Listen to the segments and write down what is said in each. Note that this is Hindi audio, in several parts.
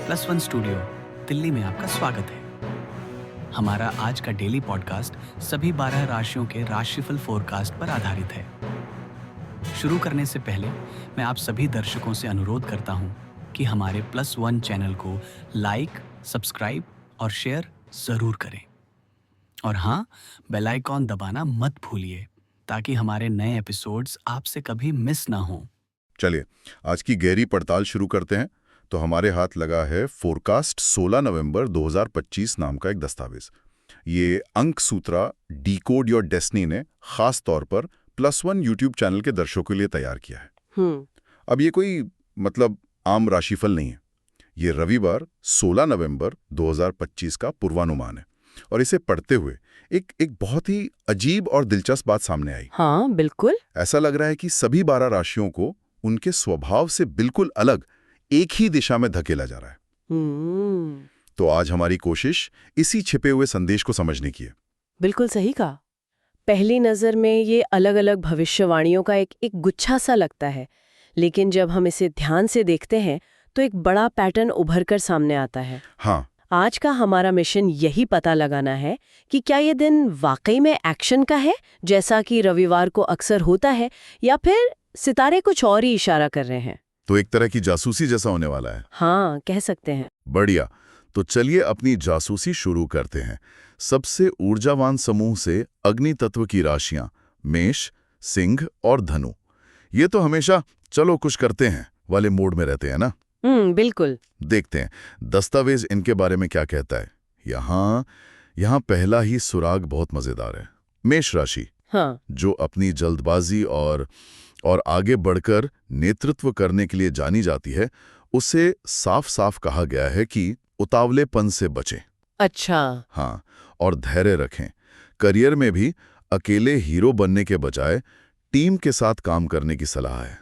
प्लस वन स्टूडियो दिल्ली में आपका स्वागत है। हमारा आज का डेली पॉडकास्ट सभी 12 राशियों के राशिफल फोरकास्ट पर आधारित है। शुरू करने से पहले मैं आप सभी दर्शकों से अनुरोध करता हूं कि हमारे प्लस वन चैनल को लाइक, सब्सक्राइब और शेयर जरूर करें। और हाँ, बेल आइकॉन दबाना मत भूलिए ताकि हमारे नए एपिसोड्स आपसे कभी मिस ना हो। चलिए आज की गहरी पड़ताल शुरू करते हैं। तो हमारे हाथ लगा है फोरकास्ट 16 नवंबर 2025 नाम का एक दस्तावेज। ये अंक सूत्रा डिकोड योर डेस्टिनी ने खास तौर पर प्लस वन यूट्यूब चैनल के दर्शकों के लिए तैयार किया है। अब ये कोई आम राशिफल नहीं है। ये रविवार 16 नवंबर 2025 का पूर्वानुमान है और इसे पढ़ते हुए एक बहुत ही अजीब और दिलचस्प बात सामने आई। हाँ, बिल्कुल। ऐसा लग रहा है कि सभी 12 राशियों को उनके स्वभाव से बिल्कुल अलग एक ही दिशा में धकेला जा रहा है। तो आज हमारी कोशिश इसी छिपे हुए संदेश को समझने की है। बिल्कुल सही कहा। पहली नजर में ये अलग-अलग भविष्यवाणियों का एक गुच्छा सा लगता है, लेकिन जब हम इसे ध्यान से देखते हैं तो एक बड़ा पैटर्न उभर कर सामने आता है। हाँ, आज का हमारा मिशन यही पता लगाना है कि क्या ये दिन वाकई में एक्शन का है, जैसा कि रविवार को अक्सर होता है, या फिर सितारे कुछ और ही इशारा कर रहे हैं। तो एक तरह की जासूसी जैसा होने वाला है। हाँ, कह सकते हैं। बढ़िया। तो चलिए अपनी जासूसी शुरू करते हैं। सबसे ऊर्जावान समूह से अग्नि तत्व की राशियां मेष, सिंह और धनु। ये तो हमेशा चलो कुछ करते हैं वाले मूड में रहते हैं ना। बिल्कुल। देखते हैं दस्तावेज इनके बारे में क्या कहता है। यहाँ पहला ही सुराग बहुत मजेदार है। मेष राशि, हाँ, जो अपनी जल्दबाजी और आगे बढ़कर नेतृत्व करने के लिए जानी जाती है, उसे साफ साफ कहा गया है कि उतावलेपन से बचें। अच्छा। हाँ, और धैर्य रखें। करियर में भी अकेले हीरो बनने के बजाय टीम के साथ काम करने की सलाह है।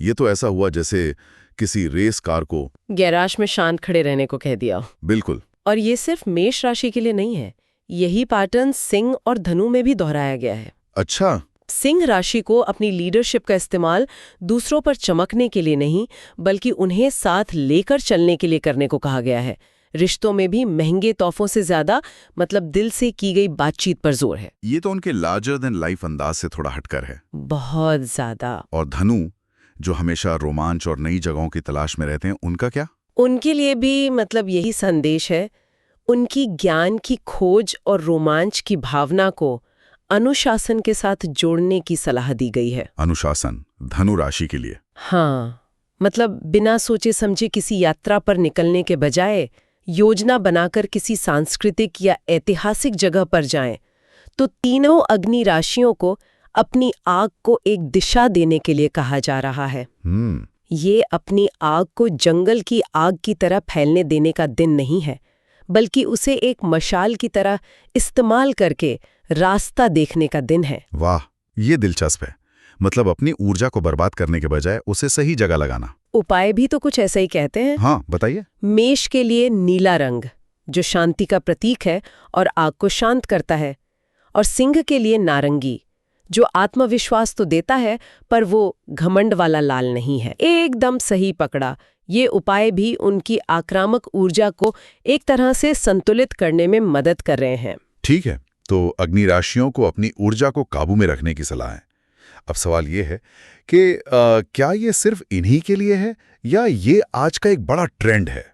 ये तो ऐसा हुआ जैसे किसी रेस कार को गैराज में शांत खड़े रहने को कह दिया। बिल्कुल। और ये सिर्फ मेष राशि के लिए नहीं है, यही पैटर्न सिंह और धनु में भी दोहराया गया है। अच्छा। सिंह राशि को अपनी लीडरशिप का इस्तेमाल दूसरों पर चमकने के लिए नहीं, बल्कि उन्हें साथ लेकर चलने के लिए करने को कहा गया है। रिश्तों में भी महंगे तोहफों से ज्यादा दिल से की गई बातचीत पर जोर है। ये तो उनके लार्जर देन लाइफ अंदाज से थोड़ा हटकर है। बहुत ज्यादा। और धनु, जो हमेशा रोमांच और नई जगहों की तलाश में रहते हैं, उनका क्या? उनके लिए भी यही संदेश है। उनकी ज्ञान की खोज और रोमांच की भावना को अनुशासन के साथ जोड़ने की सलाह दी गई है। अनुशासन धनु राशि के लिए? हाँ, बिना सोचे समझे किसी यात्रा पर निकलने के बजाय योजना बनाकर किसी सांस्कृतिक या ऐतिहासिक जगह पर जाएं। तो तीनों अग्नि राशियों को अपनी आग को एक दिशा देने के लिए कहा जा रहा है। ये अपनी आग को जंगल की आग की तरह फैलने देने का दिन नहीं है, बल्कि उसे एक मशाल की तरह इस्तेमाल करके रास्ता देखने का दिन है। वाह, ये दिलचस्प है। अपनी ऊर्जा को बर्बाद करने के बजाय उसे सही जगह लगाना। उपाय भी तो कुछ ऐसा ही कहते हैं। हाँ, बताइए। मेष के लिए नीला रंग, जो शांति का प्रतीक है और आग को शांत करता है। और सिंह के लिए नारंगी, जो आत्मविश्वास तो देता है पर वो घमंड वाला लाल नहीं है। एकदम सही पकड़ा। ये उपाय भी उनकी आक्रामक ऊर्जा को एक तरह से संतुलित करने में मदद कर रहे हैं। ठीक है, तो अग्नि राशियों को अपनी ऊर्जा को काबू में रखने की सलाह है। अब सवाल ये है कि क्या ये सिर्फ इन्हीं के लिए है या ये आज का एक बड़ा ट्रेंड है?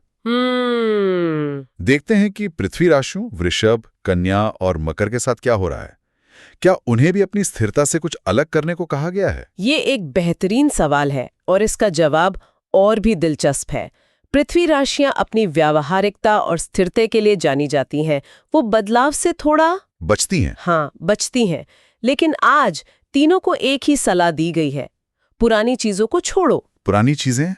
देखते हैं कि पृथ्वी राशियों वृषभ, कन्या और मकर के साथ क्या हो रहा है। क्या उन्हें भी अपनी स्थिरता से कुछ अलग करने को कहा गया है? ये एक बेहतरीन सवाल है और इसका जवाब और भी दिलचस्प है। पृथ्वी राशियां अपनी व्यावहारिकता और स्थिरता के लिए जानी जाती हैं। वो बदलाव से थोड़ा बचती हैं। हाँ, बचती हैं। लेकिन आज तीनों को एक ही सलाह दी गई है, पुरानी चीजों को छोड़ो। पुरानी चीजें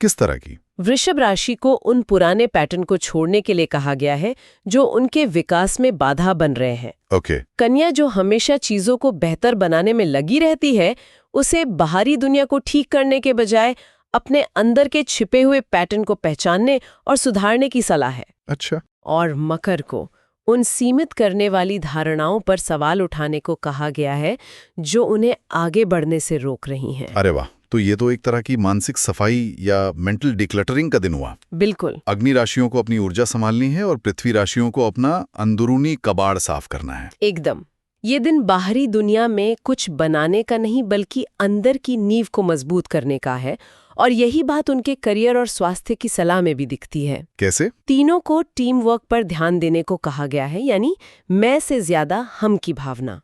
किस तरह की? वृषभ राशि को उन पुराने पैटर्न को छोड़ने के लिए कहा गया है जो उनके विकास में बाधा बन रहे हैं। ओके। कन्या, जो हमेशा चीजों को बेहतर बनाने में लगी रहती है, उसे बाहरी दुनिया को ठीक करने के बजाय अपने अंदर के छिपे हुए पैटर्न को पहचानने और सुधारने की सलाह है। अच्छा। और मकर को उन सीमित करने वाली धारणाओं पर सवाल उठाने को कहा गया है जो उन्हें आगे बढ़ने से रोक रही हैं। अरे वाह, तो ये तो एक तरह की मानसिक सफाई या मेंटल डिक्लटरिंग का दिन हुआ। बिल्कुल। अग्नि राशियों को अपनी ऊर्जा संभालनी है और पृथ्वी राशियों को अपना अंदरूनी कबाड़ साफ करना है। एकदम। ये दिन बाहरी दुनिया में कुछ बनाने का नहीं बल्कि अंदर की नींव को मजबूत करने का है, और यही बात उनके करियर और स्वास्थ्य की सलाह में भी दिखती है। कैसे? तीनों को टीम वर्क पर ध्यान देने को कहा गया है, यानी मैं से ज्यादा हम की भावना।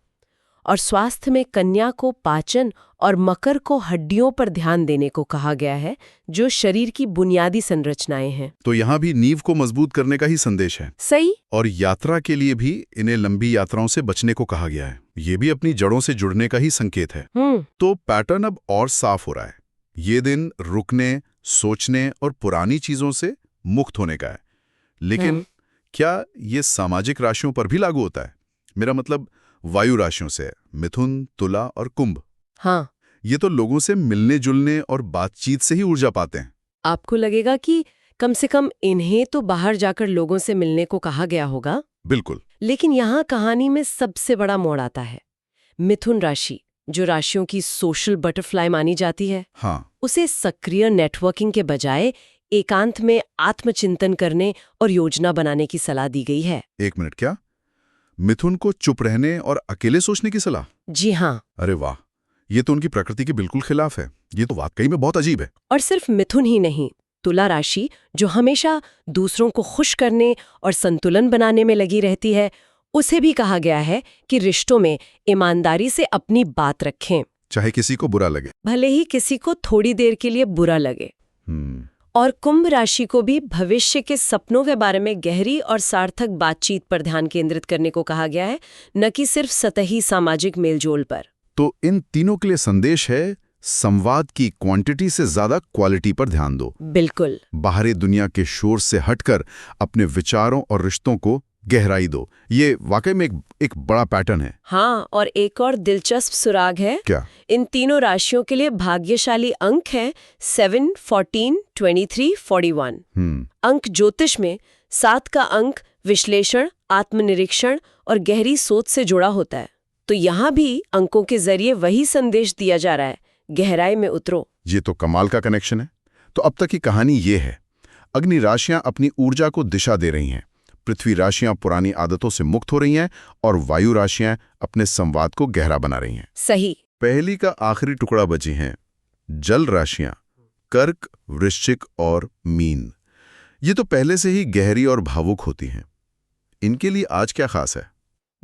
और स्वास्थ्य में कन्या को पाचन और मकर को हड्डियों पर ध्यान देने को कहा गया है, जो शरीर की बुनियादी संरचनाएं हैं। तो यहाँ भी नींव को मजबूत करने का ही संदेश है। सही। और यात्रा के लिए भी इन्हें लंबी यात्राओं से बचने को कहा गया है। ये भी अपनी जड़ों से जुड़ने का ही संकेत है। तो पैटर्न अब और साफ हो रहा है। ये दिन रुकने, सोचने और पुरानी चीजों से मुक्त होने का है। लेकिन क्या ये सामाजिक राशियों पर भी लागू होता है? मेरा मतलब वायु राशियों से, मिथुन, तुला और कुंभ। हाँ। ये तो लोगों से मिलने जुलने और बातचीत से ही ऊर्जा पाते हैं। आपको लगेगा कि कम से कम इन्हें तो बाहर जाकर लोगों से मिलने को कहा गया होगा। बिल्कुल। लेकिन यहाँ कहानी में सबसे बड़ा मोड़ आता है। मिथुन राशि, जो राशियों की सोशल बटरफ्लाई मानी जाती है, हाँ, उसे सक्रिय नेटवर्किंग के बजाय एकांत में आत्मचिंतन करने और योजना बनाने की सलाह दी गई है। एक मिनट, क्या मिथुन को चुप रहने और अकेले सोचने की सलाह? जी हाँ। अरे वाह, ये तो उनकी प्रकृति के बिल्कुल खिलाफ है। ये तो वाकई में बहुत अजीब है। और सिर्फ मिथुन ही नहीं, तुला राशि, जो हमेशा दूसरों को खुश करने और संतुलन बनाने में लगी रहती है, उसे भी कहा गया है कि रिश्तों में ईमानदारी से अपनी बात रखें, चाहे किसी को बुरा लगे, भले ही किसी को थोड़ी देर के लिए बुरा लगे। और कुंभ राशि को भी भविष्य के सपनों के बारे में गहरी और सार्थक बातचीत पर ध्यान केंद्रित करने को कहा गया है, न कि सिर्फ सतही सामाजिक मेलजोल पर। तो इन तीनों के लिए संदेश है, संवाद की क्वांटिटी से ज्यादा क्वालिटी पर ध्यान दो। बिल्कुल। बाहरी दुनिया के शोर से हटकर अपने विचारों और रिश्तों को गहराई दो। ये वाकई में एक बड़ा पैटर्न है। हाँ, और एक और दिलचस्प सुराग है। क्या? इन तीनों राशियों के लिए भाग्यशाली अंक है 7, 14, 23, 41। अंक ज्योतिष में 7 का अंक विश्लेषण, आत्मनिरीक्षण और गहरी सोच से जुड़ा होता है। तो यहाँ भी अंकों के जरिए वही संदेश दिया जा रहा है, गहराई में उतरो। ये तो कमाल का कनेक्शन है। तो अब तक की कहानी ये है, अग्नि राशियां अपनी ऊर्जा को दिशा दे रही हैं, पृथ्वी राशियां पुरानी आदतों से मुक्त हो रही हैं और वायु राशियां अपने संवाद को गहरा बना रही हैं। सही। पहली का आखिरी टुकड़ा बची हैं जल राशियां, कर्क, वृश्चिक और मीन। ये तो पहले से ही गहरी और भावुक होती हैं। इनके लिए आज क्या खास है?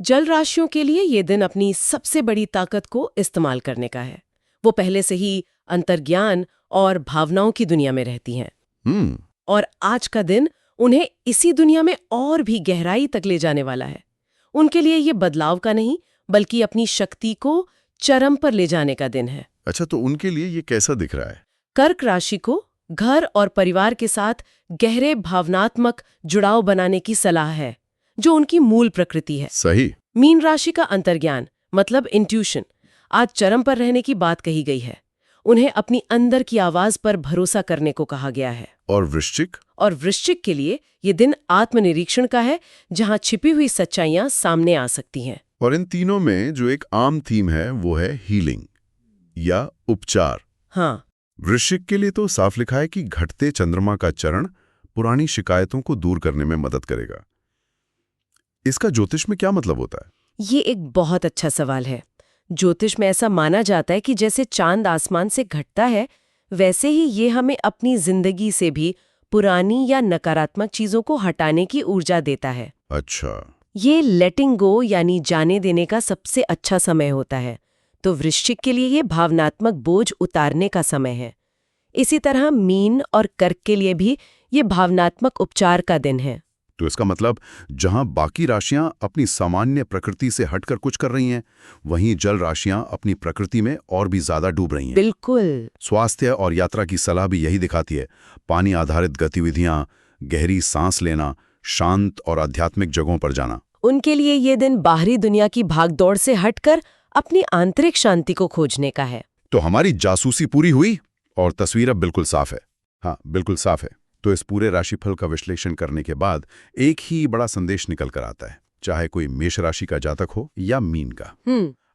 जल राशियों के लिए ये दिन अपनी सबसे बड़ी ताकत को इस्तेमाल करने का है। वो पहले से ही अंतर्ज्ञान और भावनाओं की दुनिया में रहती हैं। और आज का दिन उन्हें इसी दुनिया में और भी गहराई तक ले जाने वाला है। उनके लिए ये बदलाव का नहीं, बल्कि अपनी शक्ति को चरम पर ले जाने का दिन है। अच्छा, तो उनके लिए ये कैसा दिख रहा है? कर्क राशि को घर और परिवार के साथ गहरे भावनात्मक जुड़ाव बनाने की सलाह है, जो उनकी मूल प्रकृति है। सही। मीन राशि का अंतर्ज्ञान मतलब इंट्यूशन आज चरम पर रहने की बात कही गई है। उन्हें अपनी अंदर की आवाज पर भरोसा करने को कहा गया है। और वृश्चिक? और वृश्चिक के लिए ये दिन आत्मनिरीक्षण का है, जहां छिपी हुई सच्चाइयां सामने आ सकती हैं। और इन तीनों में जो एक आम थीम है वो है हीलिंग या उपचार। हाँ। वृश्चिक के लिए तो साफ लिखा है कि घटते चंद्रमा का चरण पुरानी शिकायतों को दूर करने में मदद करेगा। इसका ज्योतिष में क्या मतलब होता है? ये एक बहुत अच्छा सवाल है। ज्योतिष में ऐसा माना जाता है कि जैसे चांद आसमान से घटता है, वैसे ही ये हमें अपनी जिंदगी से भी पुरानी या नकारात्मक चीजों को हटाने की ऊर्जा देता है। अच्छा। ये लेटिंग गो यानी जाने देने का सबसे अच्छा समय होता है। तो वृश्चिक के लिए ये भावनात्मक बोझ उतारने का समय है। इसी तरह मीन और कर्क के लिए भी ये भावनात्मक उपचार का दिन है। तो इसका मतलब जहां बाकी राशियां अपनी सामान्य प्रकृति से हटकर कुछ कर रही हैं, वहीं जल राशियां अपनी प्रकृति में और भी ज्यादा डूब रही हैं। बिल्कुल। स्वास्थ्य और यात्रा की सलाह भी यही दिखाती है। पानी आधारित गतिविधियां, गहरी सांस लेना, शांत और आध्यात्मिक जगहों पर जाना। उनके लिए ये दिन बाहरी दुनिया की भागदौड़ से हटकर अपनी आंतरिक शांति को खोजने का है। तो हमारी जासूसी पूरी हुई और तस्वीर अब बिल्कुल साफ है। हाँ, बिल्कुल साफ है। तो इस पूरे राशिफल का विश्लेषण करने के बाद एक ही बड़ा संदेश निकल कर आता है, चाहे कोई मेष राशि का जातक हो या मीन का।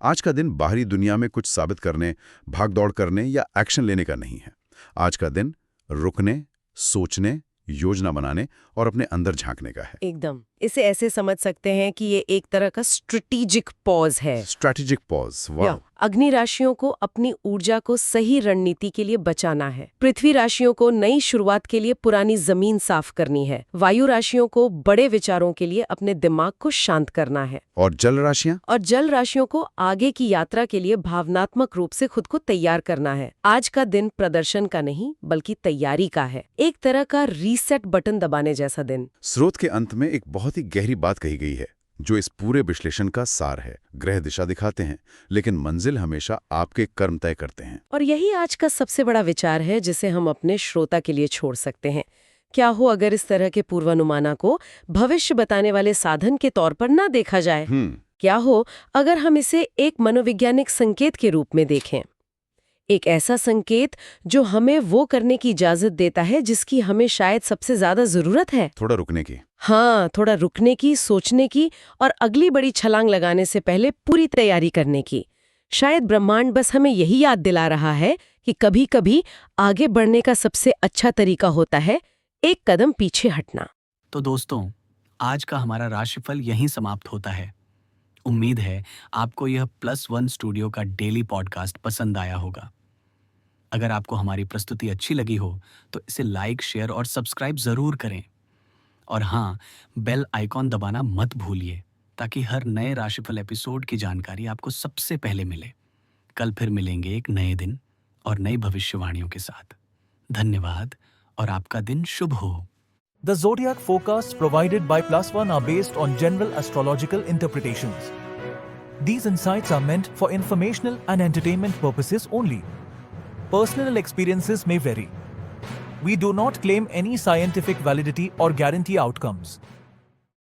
आज का दिन बाहरी दुनिया में कुछ साबित करने, भागदौड़ करने या एक्शन लेने का नहीं है। आज का दिन रुकने, सोचने, योजना बनाने और अपने अंदर झांकने का है। एकदम। इसे ऐसे समझ सकते हैं कि ये एक तरह का स्ट्रेटेजिक पॉज है। स्ट्रैटेजिक पॉज, वाह। अग्नि राशियों को अपनी ऊर्जा को सही रणनीति के लिए बचाना है। पृथ्वी राशियों को नई शुरुआत के लिए पुरानी जमीन साफ करनी है। वायु राशियों को बड़े विचारों के लिए अपने दिमाग को शांत करना है। और जल राशियां? और जल राशियों को आगे की यात्रा के लिए भावनात्मक रूप से खुद को तैयार करना है। आज का दिन प्रदर्शन का नहीं बल्कि तैयारी का है। एक तरह का रीसेट बटन दबाने जैसा दिन। स्रोत के अंत में एक बहुत ही गहरी बात कही गई है जो इस पूरे विश्लेषण का सार है। ग्रह दिशा दिखाते हैं लेकिन मंजिल हमेशा आपके कर्म तय करते हैं। और यही आज का सबसे बड़ा विचार है जिसे हम अपने श्रोता के लिए छोड़ सकते हैं। क्या हो अगर इस तरह के पूर्वानुमाना को भविष्य बताने वाले साधन के तौर पर ना देखा जाए? क्या हो अगर हम इसे एक मनोवैज्ञानिक संकेत के रूप में देखें? एक ऐसा संकेत जो हमें वो करने की इजाजत देता है जिसकी हमें शायद सबसे ज्यादा जरूरत है। थोड़ा रुकने की। हाँ, थोड़ा रुकने की, सोचने की और अगली बड़ी छलांग लगाने से पहले पूरी तैयारी करने की। शायद ब्रह्मांड बस हमें यही याद दिला रहा है कि कभी-कभी आगे बढ़ने का सबसे अच्छा तरीका होता है एक कदम पीछे हटना। तो दोस्तों, आज का हमारा राशिफल यहीं समाप्त होता है। उम्मीद है आपको यह +1 स्टूडियो का डेली पॉडकास्ट पसंद आया होगा। अगर आपको हमारी प्रस्तुति अच्छी लगी हो तो इसे लाइक, शेयर और सब्सक्राइब जरूर करें। और हाँ, बेल आइकॉन दबाना मत भूलिए ताकि हर नए राशिफल एपिसोड की जानकारी आपको सबसे पहले मिले। कल फिर मिलेंगे एक नए दिन और नई भविष्यवाणियों के साथ। धन्यवाद और आपका दिन शुभ हो। The zodiac forecasts provided by +1 are based on general astrological interpretations. These insights are meant for informational and entertainment purposes only. Personal experiences may vary. We do not claim any scientific validity or guarantee outcomes.